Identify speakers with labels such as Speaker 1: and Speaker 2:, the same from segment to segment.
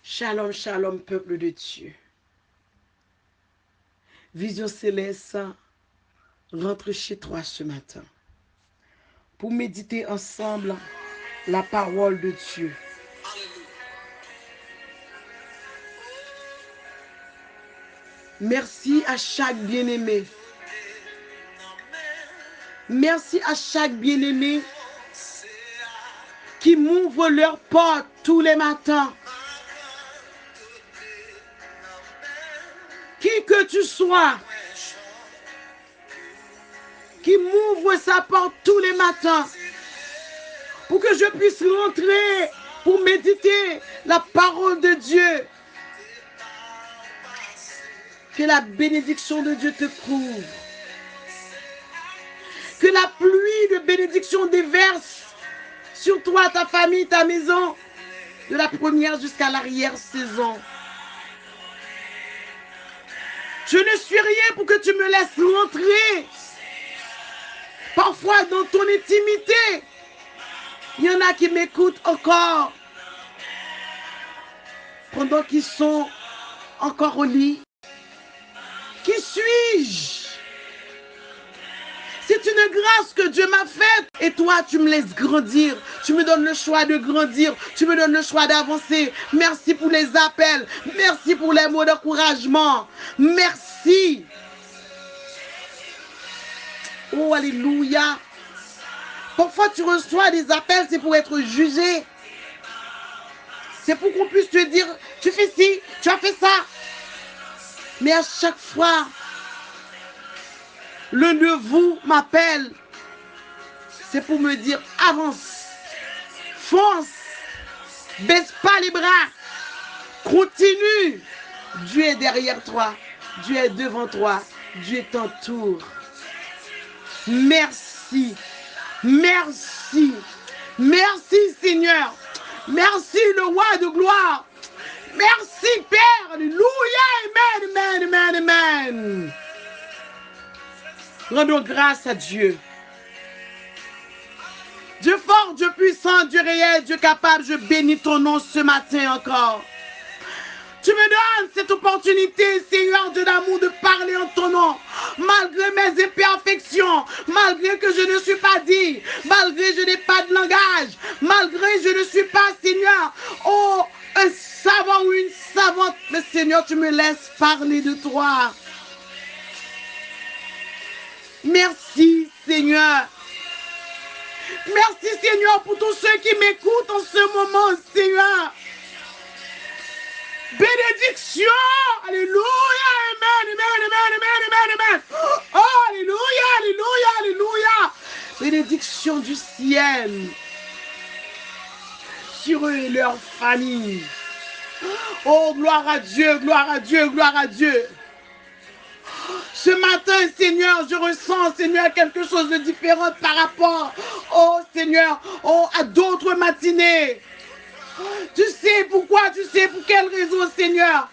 Speaker 1: Shalom, shalom, peuple de Dieu. Vision Céleste rentre chez toi ce matin pour méditer ensemble la parole de Dieu. Merci à chaque bien-aimé. Merci à chaque bien-aimé qui m'ouvre leur porte tous les matins. Qui que tu sois, qui m'ouvre sa porte tous les matins pour que je puisse rentrer pour méditer la parole de Dieu. Que la bénédiction de Dieu te couvre. Que la pluie de bénédiction déverse sur toi, ta famille, ta maison, de la première jusqu'à l'arrière-saison. Je ne suis rien pour que tu me laisses rentrer. Parfois, dans ton intimité, il y en a qui m'écoutent encore pendant qu'ils sont encore au lit. Qui suis-je? C'est une grâce que Dieu m'a faite. Et toi, tu me laisses grandir. Tu me donnes le choix de grandir. Tu me donnes le choix d'avancer. Merci pour les appels. Merci pour les mots d'encouragement. Merci. Oh, alléluia. Parfois, tu reçois des appels, c'est pour être jugé. C'est pour qu'on puisse te dire, tu fais ci, tu as fait ça. Mais à chaque fois, l'un de vous m'appelle. C'est pour me dire, avance, fonce, baisse pas les bras, continue. Dieu est derrière toi, Dieu est devant toi, Dieu t'entoure. Merci, merci, merci Seigneur, merci le roi de gloire. Merci Père, alléluia, amen, amen, amen, amen. Rendons grâce à Dieu. Dieu fort, Dieu puissant, Dieu réel, Dieu capable, je bénis ton nom ce matin encore. Tu me donnes cette opportunité, Seigneur Dieu d'amour, de parler en ton nom. Malgré mes imperfections, malgré que je ne suis pas dit, malgré que je n'ai pas de langage, malgré que je ne suis pas, Seigneur, oh, un savant ou une savante. Mais Seigneur, tu me laisses parler de toi. Merci, Seigneur. Merci, Seigneur, pour tous ceux qui m'écoutent en ce moment, Seigneur. Bénédiction. Alléluia. Amen, amen, amen, amen, amen, amen. Oh, alléluia, alléluia, alléluia. Bénédiction du ciel sur eux et leur famille. Oh, gloire à Dieu, gloire à Dieu, gloire à Dieu. Ce matin, Seigneur, je ressens, Seigneur, quelque chose de différent par rapport, oh Seigneur, oh, à d'autres matinées. Tu sais pourquoi, tu sais pour quelle raison, Seigneur.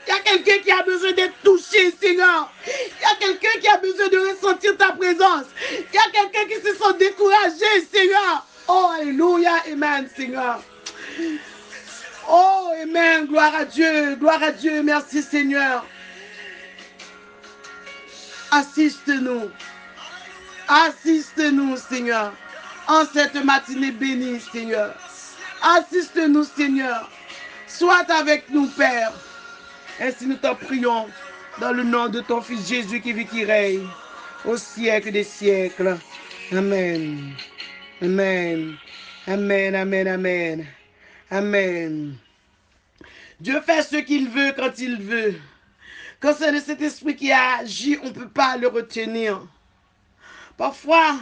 Speaker 1: Il y a quelqu'un qui a besoin d'être touché, Seigneur. Il y a quelqu'un qui a besoin de ressentir ta présence. Il y a quelqu'un qui se sent découragé, Seigneur. Oh, alléluia, amen, Seigneur. Oh, amen, gloire à Dieu, merci, Seigneur. Assiste-nous. Assiste-nous, Seigneur, en cette matinée bénie, Seigneur. Assiste-nous, Seigneur. Sois avec nous, Père. Ainsi nous t'en prions dans le nom de ton Fils Jésus qui vit, qui règne au siècle des siècles. Amen. Amen. Amen, amen, amen. Amen. Dieu fait ce qu'il veut quand il veut. Quand c'est de cet esprit qui agit, on ne peut pas le retenir. Parfois,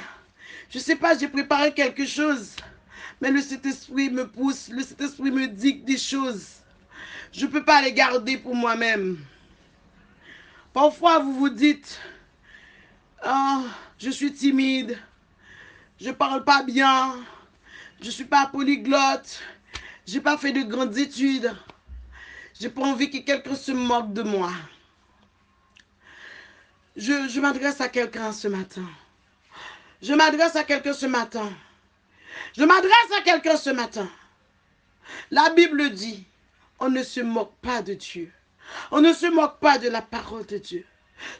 Speaker 1: je ne sais pas, j'ai préparé quelque chose, mais le Saint-Esprit me pousse, le Saint-Esprit me dicte des choses. Je ne peux pas les garder pour moi-même. Parfois, vous vous dites, oh, je suis timide, je ne parle pas bien, je ne suis pas polyglotte, je n'ai pas fait de grandes études. Je n'ai pas envie que quelqu'un se moque de moi. Je m'adresse à quelqu'un ce matin. Je m'adresse à quelqu'un ce matin. Je m'adresse à quelqu'un ce matin. La Bible dit, On ne se moque pas de Dieu. On ne se moque pas de la parole de Dieu.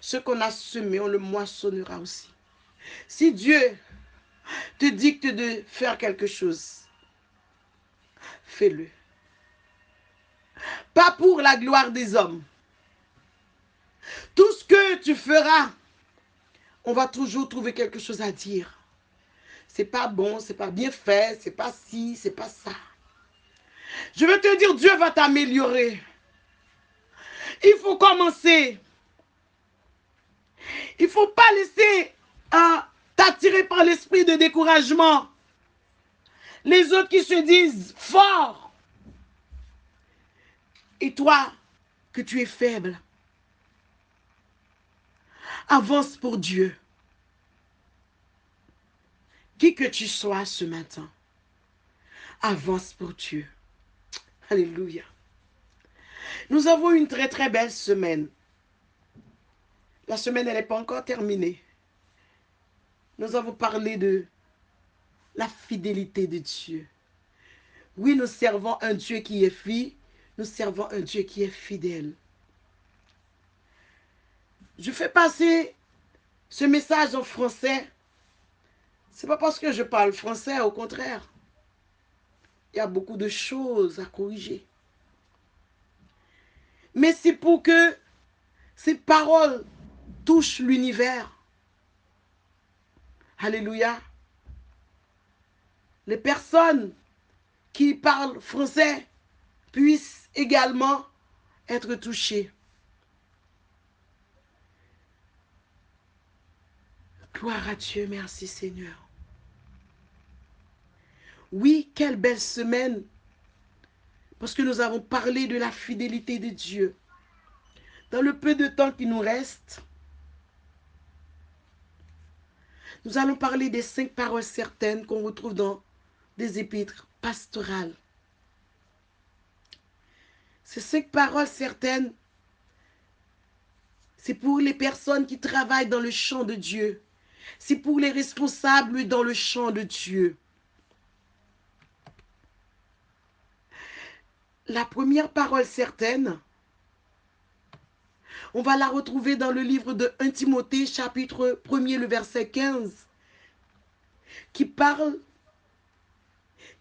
Speaker 1: Ce qu'on a semé, on le moissonnera aussi. Si Dieu te dicte de faire quelque chose, fais-le. Pas pour la gloire des hommes. Tout ce que tu feras, on va toujours trouver quelque chose à dire. C'est pas bon, c'est pas bien fait, c'est pas ci, c'est pas ça. Je veux te dire, Dieu va t'améliorer. Il faut commencer. Il ne faut pas laisser t'attirer par l'esprit de découragement. Les autres qui se disent forts. Et toi, que tu es faible. Avance pour Dieu. Qui que tu sois ce matin, avance pour Dieu. Alléluia. Nous avons une très très belle semaine. La semaine, elle n'est pas encore terminée. Nous avons parlé de la fidélité de Dieu. Oui, nous servons un Dieu qui est fidèle. Nous servons un Dieu qui est fidèle. Je fais passer ce message en français. Ce n'est pas parce que je parle français, au contraire. Il y a beaucoup de choses à corriger. Mais c'est pour que ces paroles touchent l'univers. Alléluia. Les personnes qui parlent français puissent également être touchées. Gloire à Dieu, merci Seigneur. Oui, quelle belle semaine, parce que nous avons parlé de la fidélité de Dieu. Dans le peu de temps qui nous reste, nous allons parler des 5 paroles certaines qu'on retrouve dans des épîtres pastorales. Ces 5 paroles certaines, c'est pour les personnes qui travaillent dans le champ de Dieu. C'est pour les responsables dans le champ de Dieu. La première parole certaine, on va la retrouver dans le livre de 1 Timothée, chapitre 1er, le verset 15, qui parle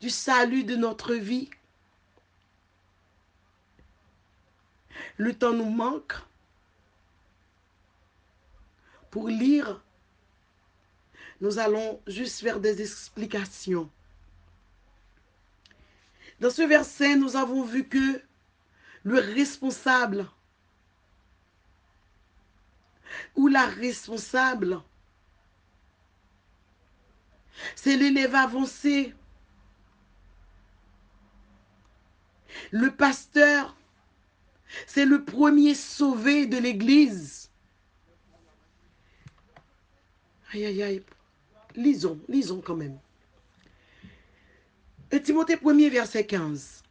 Speaker 1: du salut de notre vie. Le temps nous manque pour lire. Nous allons juste faire des explications. Dans ce verset, nous avons vu que le responsable ou la responsable, c'est l'élève avancé. Le pasteur, c'est le premier sauvé de l'Église. Aïe, aïe, aïe. Lisons quand même. Et Timothée 1er, verset 15.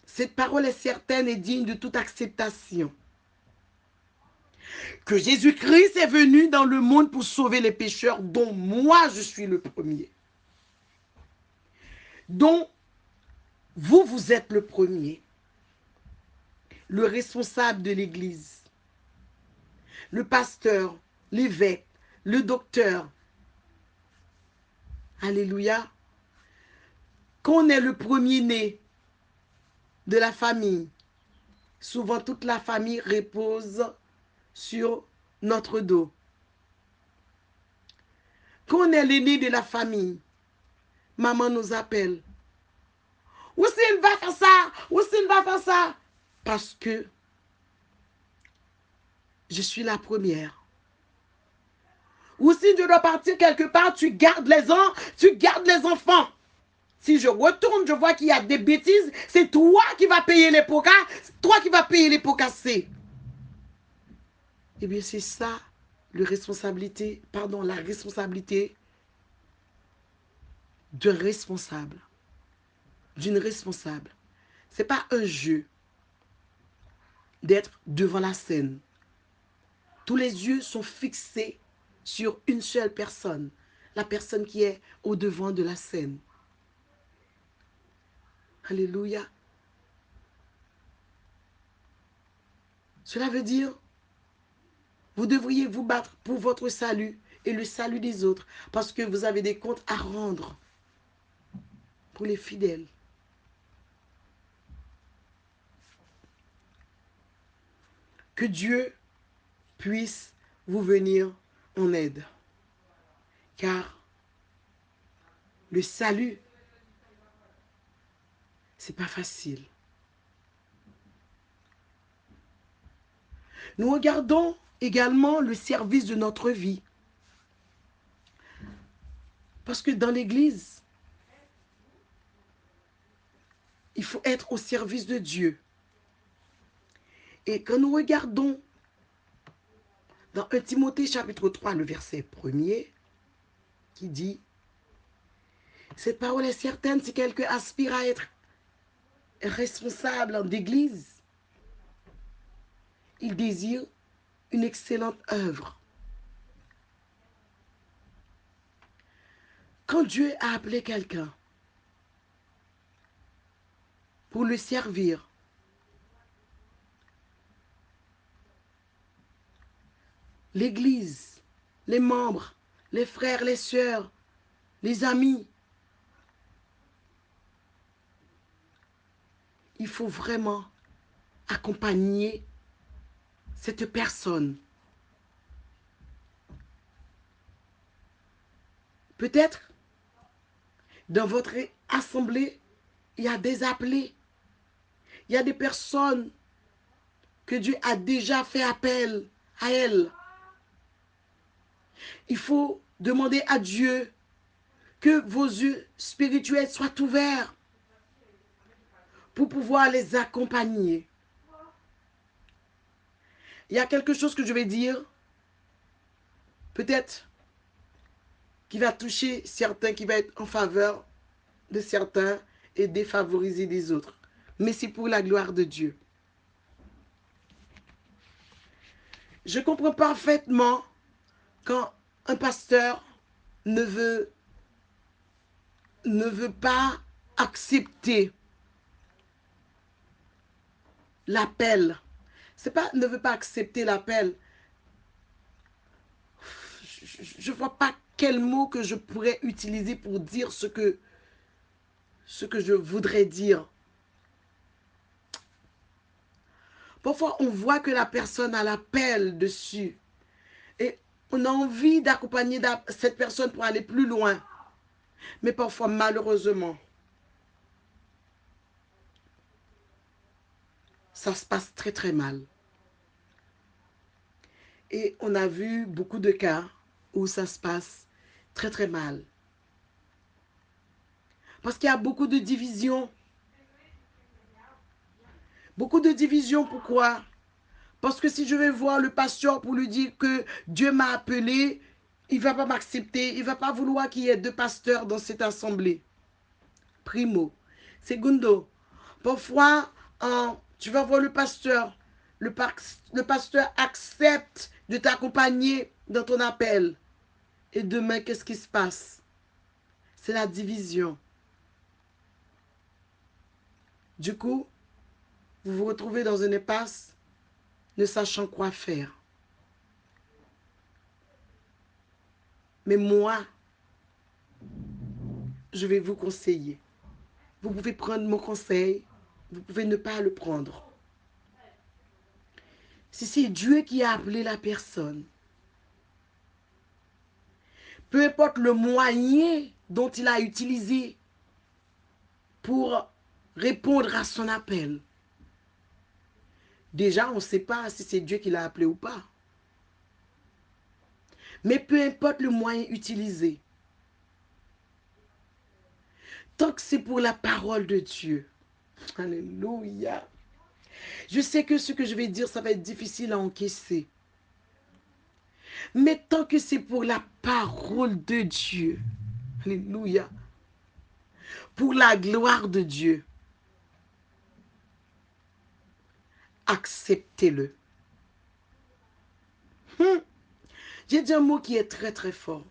Speaker 1: Cette parole est certaine et digne de toute acceptation. Que Jésus-Christ est venu dans le monde pour sauver les pécheurs, dont moi je suis le premier. Dont vous êtes le premier. Le responsable de l'Église. Le pasteur, l'évêque, le docteur. Alléluia. Qu'on est le premier-né de la famille, souvent toute la famille repose sur notre dos. Qu'on est l'aîné de la famille, maman nous appelle. Oussine va faire ça, Oussine va faire ça. Parce que je suis la première. Ou si je dois partir quelque part, tu gardes les enfants. Si je retourne, je vois qu'il y a des bêtises, c'est toi qui vas payer les pots cassés, c'est toi qui vas payer les pots cassés. Eh bien, c'est ça, la responsabilité d'un responsable, d'une responsable. Ce n'est pas un jeu d'être devant la scène. Tous les yeux sont fixés sur une seule personne, la personne qui est au devant de la scène. Alléluia. Cela veut dire, vous devriez vous battre pour votre salut et le salut des autres, parce que vous avez des comptes à rendre pour les fidèles. Que Dieu puisse vous venir en aide. Car le salut, c'est pas facile. Nous regardons également le service de notre vie. Parce que dans l'Église, il faut être au service de Dieu. Et quand nous regardons dans 1 Timothée chapitre 3, le verset 1er, qui dit, cette parole est certaine, si quelqu'un aspire à être responsable d'église, il désire une excellente œuvre. Quand Dieu a appelé quelqu'un pour le servir, l'église, les membres, les frères, les sœurs, les amis, il faut vraiment accompagner cette personne. Peut-être dans votre assemblée, il y a des appelés, il y a des personnes que Dieu a déjà fait appel à elles. Il faut demander à Dieu que vos yeux spirituels soient ouverts pour pouvoir les accompagner. Il y a quelque chose que je vais dire, peut-être, qui va toucher certains, qui va être en faveur de certains et défavoriser des autres. Mais c'est pour la gloire de Dieu. Je comprends parfaitement quand un pasteur ne veut pas accepter l'appel. C'est pas ne veut pas accepter l'appel. Je ne vois pas quel mot que je pourrais utiliser pour dire ce que je voudrais dire. Parfois, on voit que la personne a l'appel dessus. Et on a envie d'accompagner cette personne pour aller plus loin. Mais parfois, malheureusement, ça se passe très très mal. Et on a vu beaucoup de cas où ça se passe très très mal. Parce qu'il y a beaucoup de divisions. Beaucoup de divisions, pourquoi? Parce que si je vais voir le pasteur pour lui dire que Dieu m'a appelé, il ne va pas m'accepter, il ne va pas vouloir qu'il y ait deux pasteurs dans cette assemblée. Primo. Segundo, parfois, tu vas voir le pasteur. Le pasteur accepte de t'accompagner dans ton appel. Et demain, qu'est-ce qui se passe? C'est la division. Du coup, vous vous retrouvez dans une impasse, ne sachant quoi faire. Mais moi, je vais vous conseiller. Vous pouvez prendre mon conseil, vous pouvez ne pas le prendre. Si c'est Dieu qui a appelé la personne, peu importe le moyen dont il a utilisé pour répondre à son appel, déjà, on ne sait pas si c'est Dieu qui l'a appelé ou pas. Mais peu importe le moyen utilisé, tant que c'est pour la parole de Dieu, alléluia. Je sais que ce que je vais dire, ça va être difficile à encaisser. Mais tant que c'est pour la parole de Dieu, alléluia, pour la gloire de Dieu, acceptez-le. J'ai dit un mot qui est très très fort.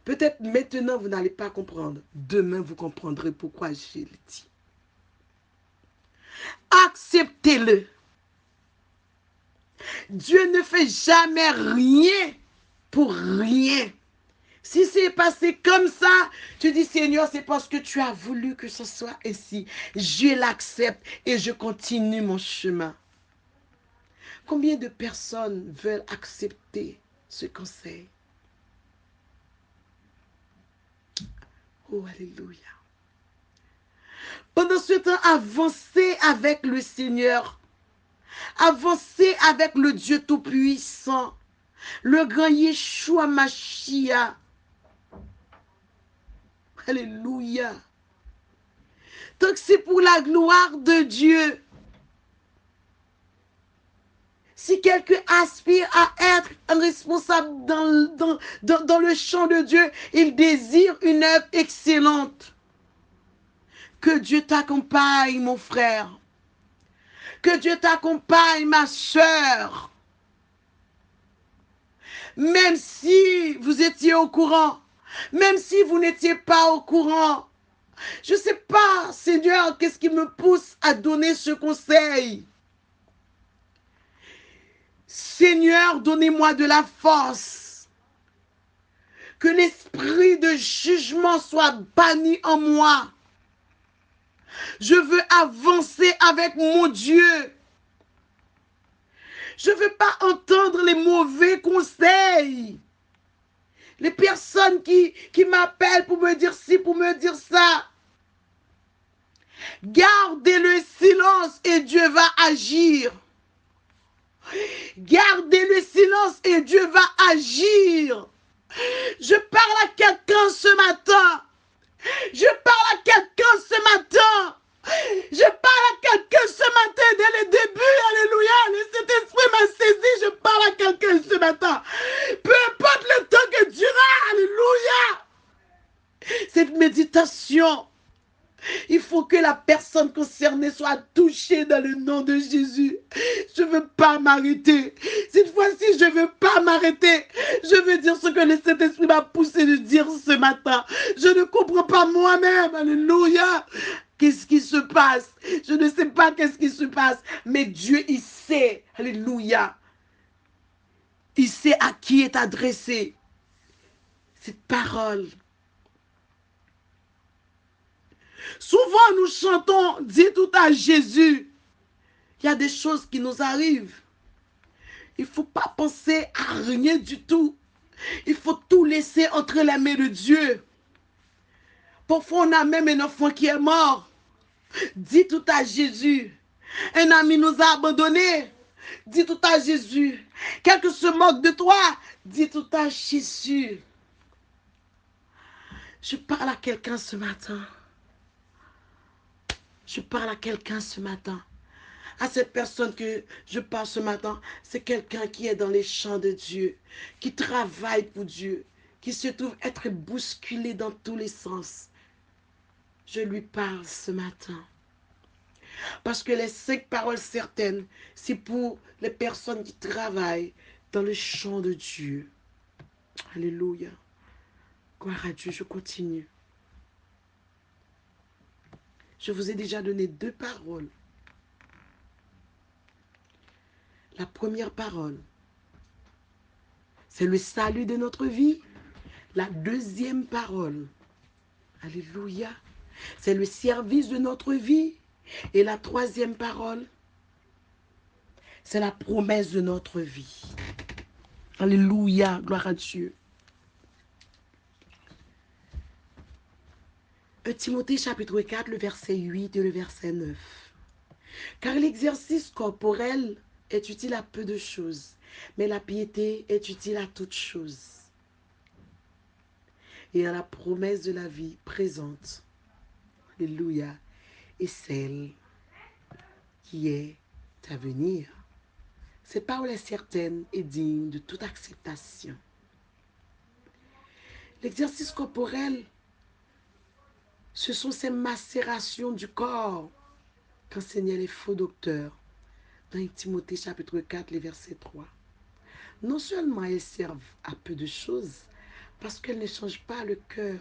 Speaker 1: Peut-être maintenant vous n'allez pas comprendre. Demain vous comprendrez pourquoi je le dis. Acceptez-le. Dieu ne fait jamais rien pour rien. Si c'est passé comme ça, tu dis Seigneur, c'est parce que tu as voulu que ce soit ainsi. Je l'accepte et je continue mon chemin. Combien de personnes veulent accepter ce conseil? Oh, alléluia. Pendant ce temps, avancez avec le Seigneur. Avancez avec le Dieu Tout-Puissant. Le grand Yeshua Mashiach. Alléluia. Donc c'est pour la gloire de Dieu. Si quelqu'un aspire à être un responsable dans le champ de Dieu, il désire une œuvre excellente. Que Dieu t'accompagne, mon frère. Que Dieu t'accompagne, ma soeur. Même si vous étiez au courant, même si vous n'étiez pas au courant, je ne sais pas, Seigneur, qu'est-ce qui me pousse à donner ce conseil. Seigneur, donnez-moi de la force. Que l'esprit de jugement soit banni en moi. Je veux avancer avec mon Dieu. Je ne veux pas entendre les mauvais conseils. Les personnes qui m'appellent pour me dire ci, pour me dire ça. Gardez le silence et Dieu va agir. Gardez le silence et Dieu va agir. Je parle à quelqu'un ce matin. Je parle à quelqu'un ce matin. Je parle à quelqu'un ce matin dès le début. Alléluia. Cet esprit m'a saisi. Je parle à quelqu'un ce matin. Peu importe le temps que durera. Alléluia. Cette méditation, il faut que la personne concernée soit touchée dans le nom de Jésus. Je ne veux pas m'arrêter. Cette fois-ci, je ne veux pas m'arrêter. Je veux dire ce que le Saint-Esprit m'a poussé de dire ce matin. Je ne comprends pas moi-même. Alléluia. Qu'est-ce qui se passe? Je ne sais pas qu'est-ce qui se passe. Mais Dieu, il sait. Alléluia. Il sait à qui est adressée cette parole. Souvent, nous chantons, dis tout à Jésus. Il y a des choses qui nous arrivent. Il ne faut pas penser à rien du tout. Il faut tout laisser entre les mains de Dieu. Parfois, on a même un enfant qui est mort. Dis tout à Jésus. Un ami nous a abandonnés. Dis tout à Jésus. Quelqu'un se moque de toi. Dis tout à Jésus. Je parle à quelqu'un ce matin. Je parle à quelqu'un ce matin. À cette personne que je parle ce matin, c'est quelqu'un qui est dans les champs de Dieu, qui travaille pour Dieu, qui se trouve être bousculé dans tous les sens. Je lui parle ce matin. Parce que les 5 paroles certaines, c'est pour les personnes qui travaillent dans le champ de Dieu. Alléluia. Gloire à Dieu, je continue. Je vous ai déjà donné 2 paroles. La première parole, c'est le salut de notre vie. La deuxième parole, alléluia, c'est le service de notre vie. Et la troisième parole, c'est la promesse de notre vie. Alléluia, gloire à Dieu. 1 Timothée chapitre 4, le verset 8 et le verset 9. Car l'exercice corporel est utile à peu de choses, mais la piété est utile à toutes choses. Et à la promesse de la vie présente, alléluia, et celle qui est à venir. Cette parole est certaine et digne de toute acceptation. L'exercice corporel, ce sont ces macérations du corps qu'enseignaient les faux docteurs dans Timothée chapitre 4, les versets 3. Non seulement elles servent à peu de choses, parce qu'elles ne changent pas le cœur,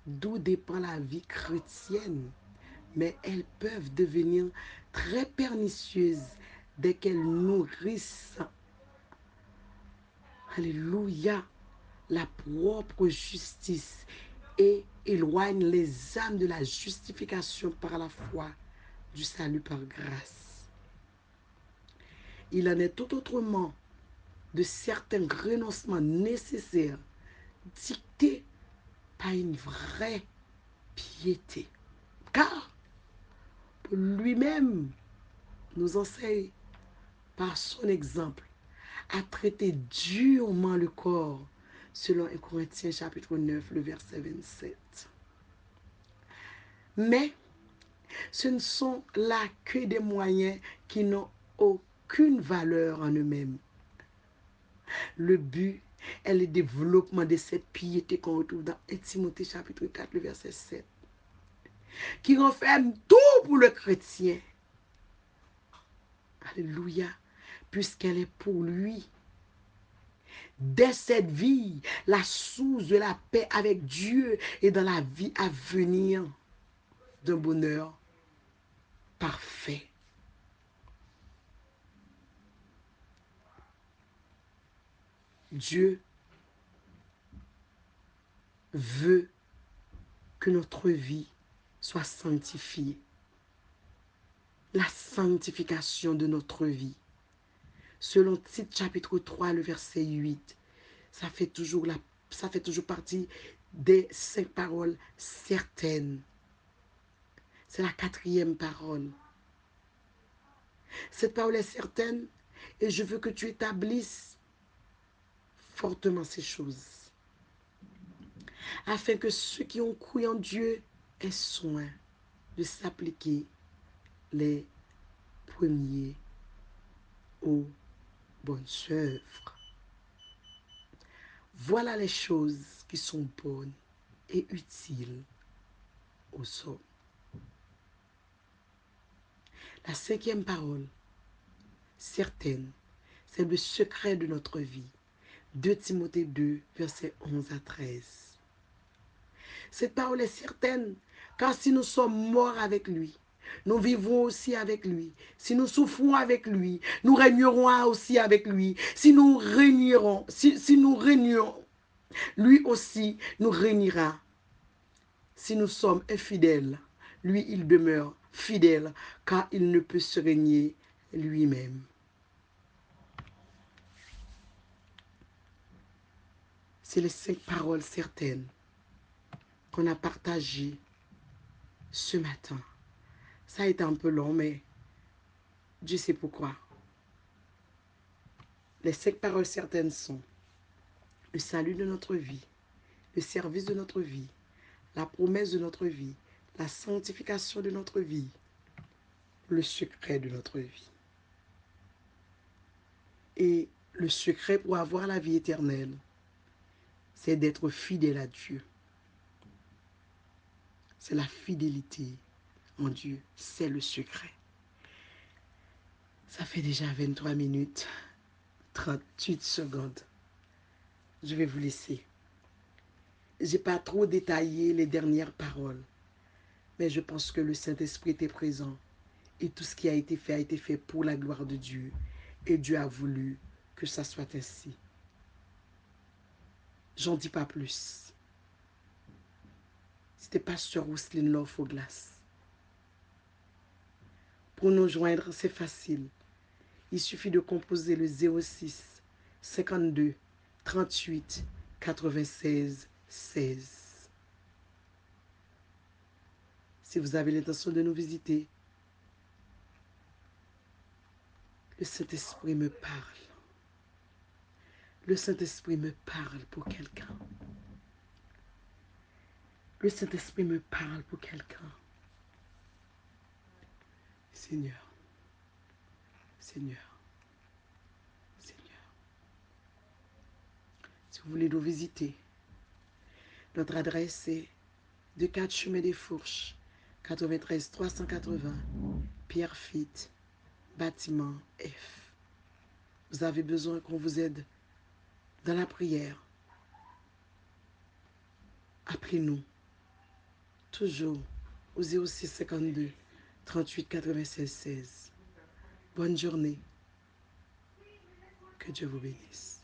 Speaker 1: d'où dépend la vie chrétienne, mais elles peuvent devenir très pernicieuses dès qu'elles nourrissent, alléluia, la propre justice et éloignent les âmes de la justification par la foi du salut par grâce. Il en est tout autrement de certains renoncements nécessaires dictés par une vraie piété. Car pour lui-même nous enseigne par son exemple à traiter durement le corps selon 1 Corinthiens chapitre 9, le verset 27. Mais ce ne sont là que des moyens qui n'ont aucune valeur en eux-mêmes. Le but est le développement de cette piété qu'on retrouve dans 1 Timothée chapitre 4, le verset 7, qui renferme tout pour le chrétien. Alléluia, puisqu'elle est pour lui. Dès cette vie, la source de la paix avec Dieu et dans la vie à venir d'un bonheur parfait. Dieu veut que notre vie soit sanctifiée. La sanctification de notre vie. Selon Tite chapitre 3, le verset 8, ça fait toujours partie des 5 paroles certaines. C'est la 4e parole. Cette parole est certaine et je veux que tu établisses fortement ces choses, afin que ceux qui ont cru en Dieu aient soin de s'appliquer les premiers aux bonnes œuvres. Voilà les choses qui sont bonnes et utiles aux hommes. La 5e parole, certaine, c'est le secret de notre vie. 2 Timothée 2, versets 11 à 13. Cette parole est certaine, car si nous sommes morts avec lui, nous vivrons aussi avec lui. Si nous souffrons avec lui, nous régnerons aussi avec lui. Si nous régnons, lui aussi nous régnera. Si nous sommes infidèles, lui, il demeure fidèle, car il ne peut se régner lui-même. C'est les 5 paroles certaines qu'on a partagées ce matin. Ça a été un peu long, mais Dieu sait pourquoi. Les 5 paroles certaines sont le salut de notre vie, le service de notre vie, la promesse de notre vie, la sanctification de notre vie, le secret de notre vie. Et le secret pour avoir la vie éternelle, c'est d'être fidèle à Dieu. C'est la fidélité en Dieu, c'est le secret. Ça fait déjà 23 minutes, 38 secondes. Je vais vous laisser. Je n'ai pas trop détaillé les dernières paroles, mais je pense que le Saint-Esprit était présent et tout ce qui a été fait pour la gloire de Dieu. Et Dieu a voulu que ça soit ainsi. J'en dis pas plus. C'était pasteur Rousseline Love-Foglas. Pour nous joindre, c'est facile. Il suffit de composer le 06 52 38 96 16. Si vous avez l'intention de nous visiter, le Saint-Esprit me parle. Le Saint-Esprit me parle pour quelqu'un. Le Saint-Esprit me parle pour quelqu'un. Seigneur, Seigneur, Seigneur. Si vous voulez nous visiter, notre adresse est 2-4 Chemin des Fourches, 93 380, Pierrefitte, bâtiment F. Vous avez besoin qu'on vous aide dans la prière. Appelez-nous toujours au 06 52 38 96 16. Bonne journée. Que Dieu vous bénisse.